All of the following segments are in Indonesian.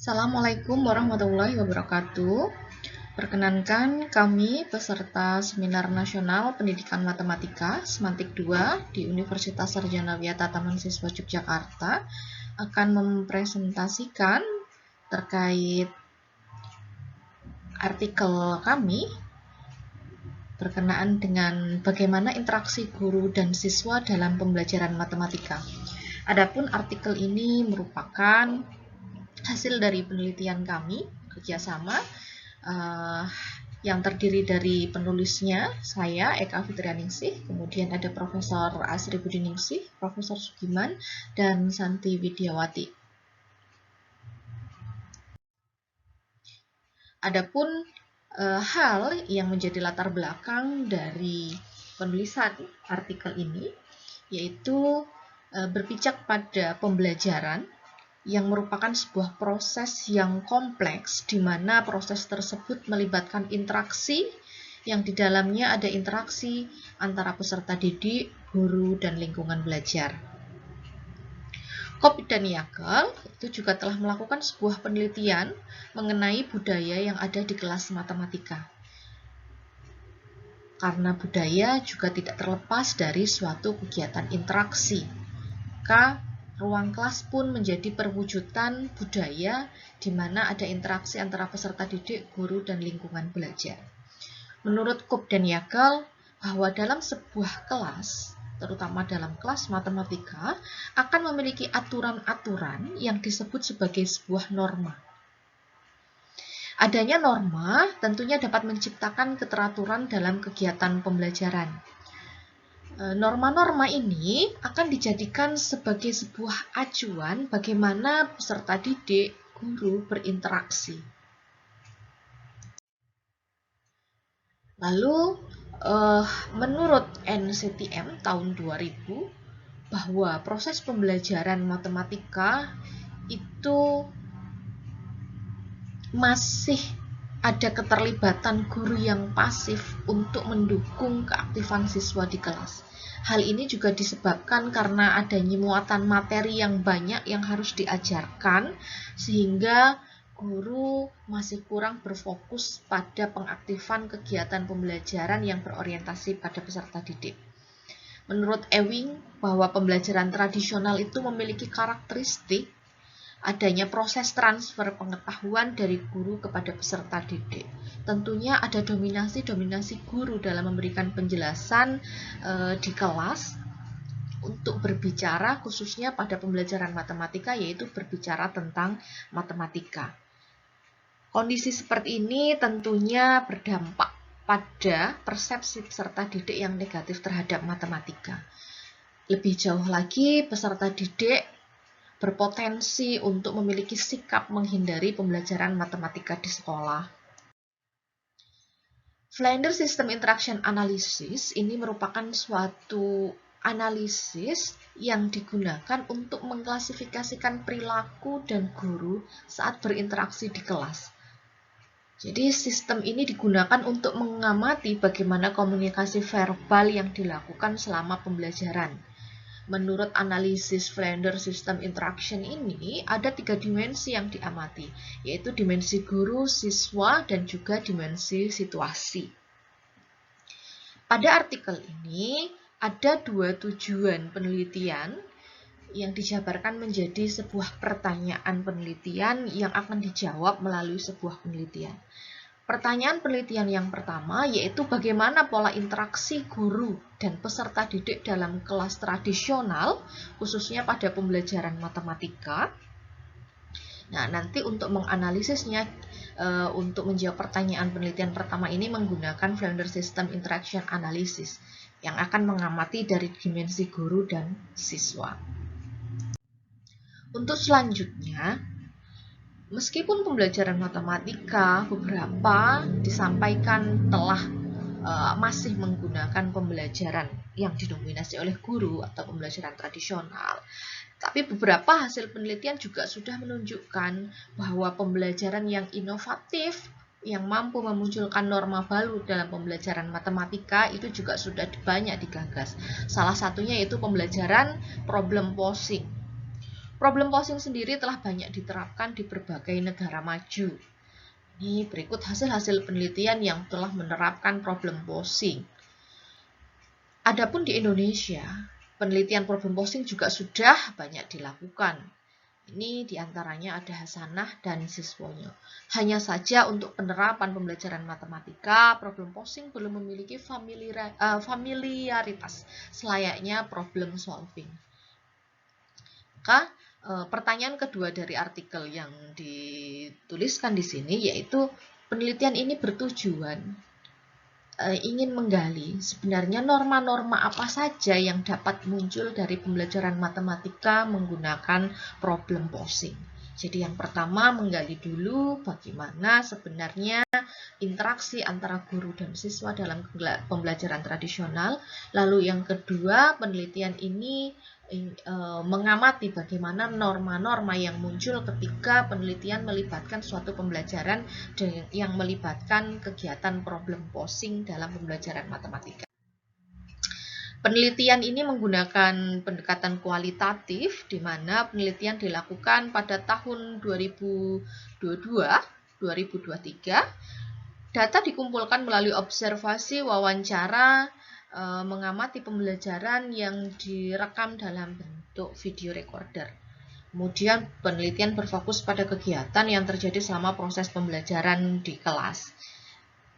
Assalamualaikum warahmatullahi wabarakatuh. Perkenankan kami peserta Seminar Nasional Pendidikan Matematika Semantik 2 di Universitas Sarjana Wiyata Taman Siswa Yogyakarta akan mempresentasikan terkait artikel kami berkenaan dengan bagaimana interaksi guru dan siswa dalam pembelajaran matematika. Adapun artikel ini merupakan hasil dari penelitian kami kerjasama yang terdiri dari penulisnya saya Eka Fitrianingsih, kemudian ada Profesor Asri Budiningsih, Profesor Sugiman, dan Santi Widiawati. Adapun hal yang menjadi latar belakang dari penulisan artikel ini yaitu berpijak pada pembelajaran yang merupakan sebuah proses yang kompleks di mana proses tersebut melibatkan interaksi yang di dalamnya ada interaksi antara peserta didik, guru, dan lingkungan belajar. Kopp dan Yagel itu juga telah melakukan sebuah penelitian mengenai budaya yang ada di kelas matematika. Karena budaya juga tidak terlepas dari suatu kegiatan interaksi, maka ruang kelas pun menjadi perwujudan budaya di mana ada interaksi antara peserta didik, guru, dan lingkungan belajar. Menurut Kopp dan Yagel, bahwa dalam sebuah kelas, terutama dalam kelas matematika, akan memiliki aturan-aturan yang disebut sebagai sebuah norma. Adanya norma tentunya dapat menciptakan keteraturan dalam kegiatan pembelajaran. Norma-norma ini akan dijadikan sebagai sebuah acuan bagaimana peserta didik, guru berinteraksi. Lalu, menurut NCTM tahun 2000, bahwa proses pembelajaran matematika itu masih ada keterlibatan guru yang pasif untuk mendukung keaktifan siswa di kelas. Hal ini juga disebabkan karena adanya muatan materi yang banyak yang harus diajarkan, sehingga guru masih kurang berfokus pada pengaktifan kegiatan pembelajaran yang berorientasi pada peserta didik. Menurut Ewing, bahwa pembelajaran tradisional itu memiliki karakteristik adanya proses transfer pengetahuan dari guru kepada peserta didik. Tentunya ada dominasi guru dalam memberikan penjelasan di kelas untuk berbicara khususnya pada pembelajaran matematika, yaitu berbicara tentang matematika. Kondisi seperti ini tentunya berdampak pada persepsi peserta didik yang negatif terhadap matematika. Lebih jauh lagi, peserta didik berpotensi untuk memiliki sikap menghindari pembelajaran matematika di sekolah. Flender System Interaction Analysis ini merupakan suatu analisis yang digunakan untuk mengklasifikasikan perilaku dan guru saat berinteraksi di kelas. Jadi sistem ini digunakan untuk mengamati bagaimana komunikasi verbal yang dilakukan selama pembelajaran. Menurut analisis Flender System Interaction ini, ada 3 dimensi yang diamati, yaitu dimensi guru, siswa, dan juga dimensi situasi. Pada artikel ini, ada 2 tujuan penelitian yang dijabarkan menjadi sebuah pertanyaan penelitian yang akan dijawab melalui sebuah penelitian. Pertanyaan penelitian yang pertama yaitu bagaimana pola interaksi guru dan peserta didik dalam kelas tradisional, khususnya pada pembelajaran matematika. Nah, nanti untuk menganalisisnya, untuk menjawab pertanyaan penelitian pertama ini menggunakan Flender System Interaction Analysis yang akan mengamati dari dimensi guru dan siswa. Untuk selanjutnya, meskipun pembelajaran matematika beberapa disampaikan telah masih menggunakan pembelajaran yang didominasi oleh guru atau pembelajaran tradisional, tapi beberapa hasil penelitian juga sudah menunjukkan bahwa pembelajaran yang inovatif yang mampu memunculkan norma baru dalam pembelajaran matematika itu juga sudah banyak digagas. Salah satunya yaitu pembelajaran problem posing. Problem posing sendiri telah banyak diterapkan di berbagai negara maju. Ini berikut hasil-hasil penelitian yang telah menerapkan problem posing. Adapun di Indonesia, penelitian problem posing juga sudah banyak dilakukan. Ini diantaranya ada Hasanah dan Siswono. Hanya saja untuk penerapan pembelajaran matematika, problem posing belum memiliki familiaritas selayaknya problem solving. Maka pertanyaan kedua dari artikel yang dituliskan di sini yaitu penelitian ini bertujuan ingin menggali sebenarnya norma-norma apa saja yang dapat muncul dari pembelajaran matematika menggunakan problem posing. Jadi yang pertama menggali dulu bagaimana sebenarnya interaksi antara guru dan siswa dalam pembelajaran tradisional. Lalu yang kedua penelitian ini mengamati bagaimana norma-norma yang muncul ketika penelitian melibatkan suatu pembelajaran yang melibatkan kegiatan problem posing dalam pembelajaran matematika. Penelitian ini menggunakan pendekatan kualitatif, di mana penelitian dilakukan pada tahun 2022-2023. Data dikumpulkan melalui observasi, wawancara, mengamati pembelajaran yang direkam dalam bentuk video recorder. Kemudian penelitian berfokus pada kegiatan yang terjadi selama proses pembelajaran di kelas.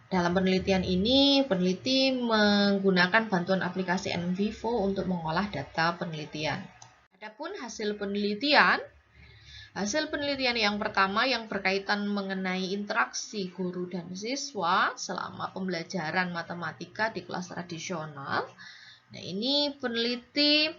Dalam penelitian ini, peneliti menggunakan bantuan aplikasi NVivo untuk mengolah data penelitian. Adapun hasil penelitian yang pertama yang berkaitan mengenai interaksi guru dan siswa selama pembelajaran matematika di kelas tradisional. Nah, ini peneliti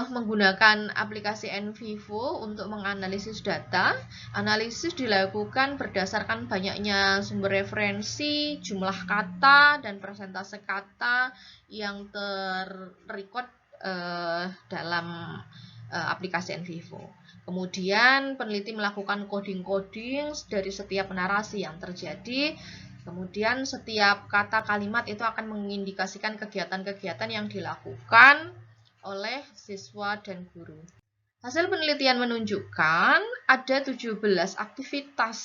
menggunakan aplikasi NVivo untuk menganalisis data. Analisis dilakukan berdasarkan banyaknya sumber referensi, jumlah kata, dan persentase kata yang terrecord dalam aplikasi NVivo. Kemudian peneliti melakukan coding-coding dari setiap narasi yang terjadi. Kemudian setiap kata kalimat itu akan mengindikasikan kegiatan-kegiatan yang dilakukan oleh siswa dan guru. Hasil penelitian menunjukkan ada 17 aktivitas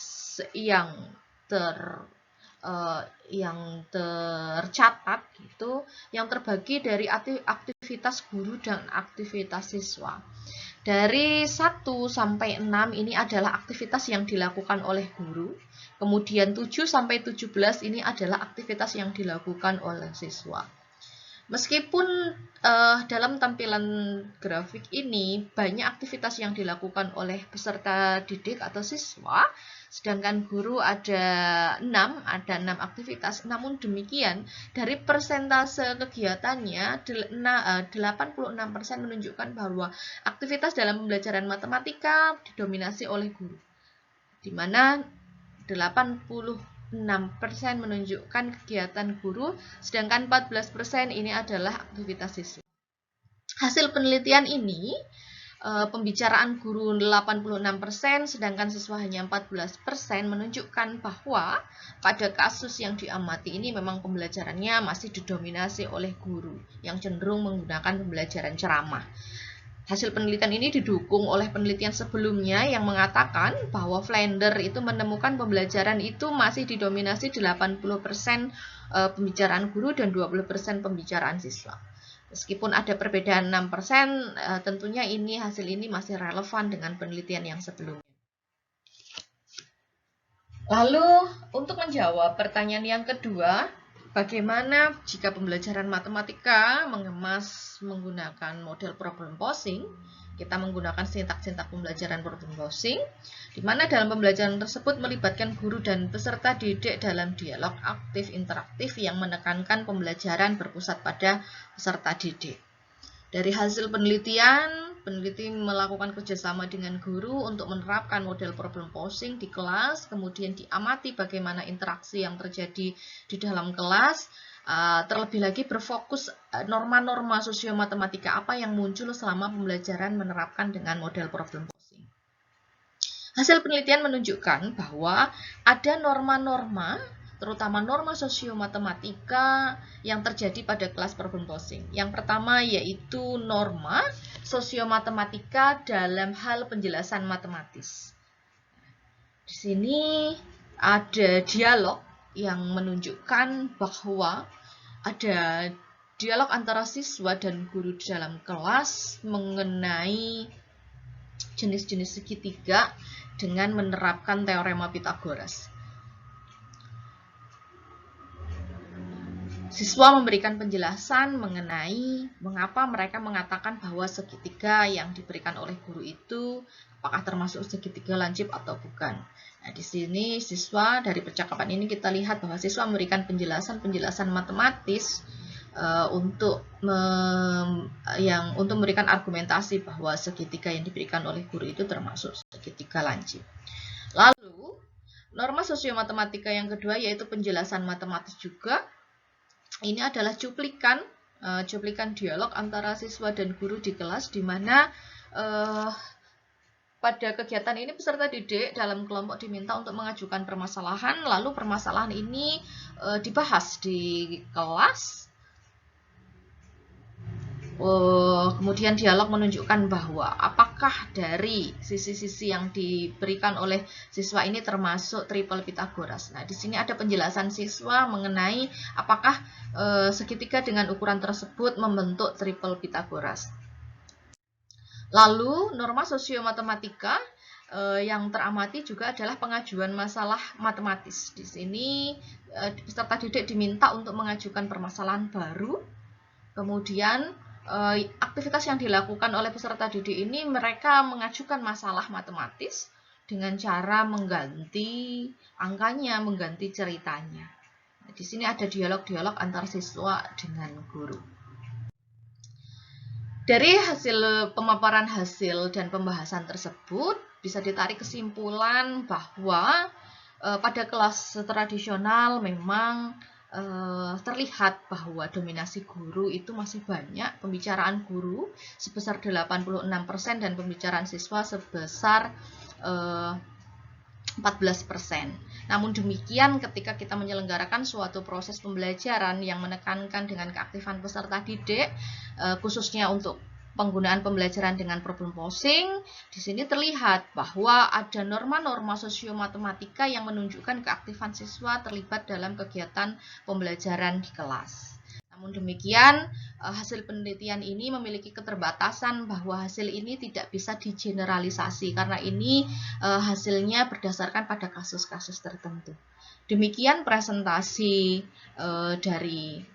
yang tercatat gitu, yang terbagi dari aktivitas guru dan aktivitas siswa. Dari 1 sampai 6 ini adalah aktivitas yang dilakukan oleh guru. Kemudian 7 sampai 17 ini adalah aktivitas yang dilakukan oleh siswa. Meskipun dalam tampilan grafik ini banyak aktivitas yang dilakukan oleh peserta didik atau siswa, sedangkan guru ada 6 aktivitas, namun demikian dari persentase kegiatannya 86% menunjukkan bahwa aktivitas dalam pembelajaran matematika didominasi oleh guru, di mana 86% menunjukkan kegiatan guru, sedangkan 14% ini adalah aktivitas siswa. Hasil penelitian ini, pembicaraan guru 86%, sedangkan siswa hanya 14%, menunjukkan bahwa pada kasus yang diamati ini memang pembelajarannya masih didominasi oleh guru yang cenderung menggunakan pembelajaran ceramah. Hasil penelitian ini didukung oleh penelitian sebelumnya yang mengatakan bahwa Flender itu menemukan pembelajaran itu masih didominasi 80% pembicaraan guru dan 20% pembicaraan siswa. Meskipun ada perbedaan 6%, tentunya hasil ini masih relevan dengan penelitian yang sebelumnya. Lalu, untuk menjawab pertanyaan yang kedua, bagaimana jika pembelajaran matematika mengemas menggunakan model problem posing? Kita menggunakan sintak-sintak pembelajaran problem posing, di mana dalam pembelajaran tersebut melibatkan guru dan peserta didik dalam dialog aktif interaktif yang menekankan pembelajaran berpusat pada peserta didik. Dari hasil penelitian, peneliti melakukan kerjasama dengan guru untuk menerapkan model problem posing di kelas, kemudian diamati bagaimana interaksi yang terjadi di dalam kelas, terlebih lagi berfokus norma-norma sosiomatematika apa yang muncul selama pembelajaran menerapkan dengan model problem posing. Hasil penelitian menunjukkan bahwa ada norma-norma, terutama norma sosiomatematika yang terjadi pada kelas problem posing. Yang pertama yaitu norma sosiomatematika dalam hal penjelasan matematis. Di sini ada dialog yang menunjukkan bahwa ada dialog antara siswa dan guru dalam kelas mengenai jenis-jenis segitiga dengan menerapkan teorema Pythagoras. Siswa memberikan penjelasan mengenai mengapa mereka mengatakan bahwa segitiga yang diberikan oleh guru itu apakah termasuk segitiga lancip atau bukan. Nah, di sini siswa dari percakapan ini kita lihat bahwa siswa memberikan penjelasan matematis untuk memberikan argumentasi bahwa segitiga yang diberikan oleh guru itu termasuk segitiga lancip. Lalu, norma sosiomatematika yang kedua yaitu penjelasan matematis juga. Ini adalah cuplikan dialog antara siswa dan guru di kelas, di mana pada kegiatan ini peserta didik dalam kelompok diminta untuk mengajukan permasalahan, lalu permasalahan ini dibahas di kelas. Kemudian dialog menunjukkan bahwa apakah dari sisi-sisi yang diberikan oleh siswa ini termasuk triple Pythagoras. Nah, di sini ada penjelasan siswa mengenai apakah segitiga dengan ukuran tersebut membentuk triple Pythagoras. Lalu, norma sosiomatematika yang teramati juga adalah pengajuan masalah matematis. Di sini peserta didik diminta untuk mengajukan permasalahan baru. Kemudian aktivitas yang dilakukan oleh peserta didik ini mereka mengajukan masalah matematis dengan cara mengganti angkanya, mengganti ceritanya. Nah, di sini ada dialog-dialog antar siswa dengan guru. Dari hasil pemaparan hasil dan pembahasan tersebut bisa ditarik kesimpulan bahwa pada kelas tradisional memang terlihat bahwa dominasi guru itu masih banyak, pembicaraan guru sebesar 86% dan pembicaraan siswa sebesar 14%. Namun demikian, ketika kita menyelenggarakan suatu proses pembelajaran yang menekankan dengan keaktifan peserta didik, khususnya untuk penggunaan pembelajaran dengan problem posing, di sini terlihat bahwa ada norma-norma sosiomatematika yang menunjukkan keaktifan siswa terlibat dalam kegiatan pembelajaran di kelas. Namun demikian, hasil penelitian ini memiliki keterbatasan bahwa hasil ini tidak bisa digeneralisasi karena ini hasilnya berdasarkan pada kasus-kasus tertentu. Demikian presentasi dari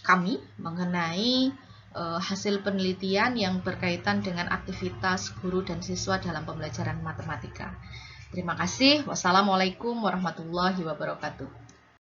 kami mengenai hasil penelitian yang berkaitan dengan aktivitas guru dan siswa dalam pembelajaran matematika. Terima kasih. Wassalamualaikum warahmatullahi wabarakatuh.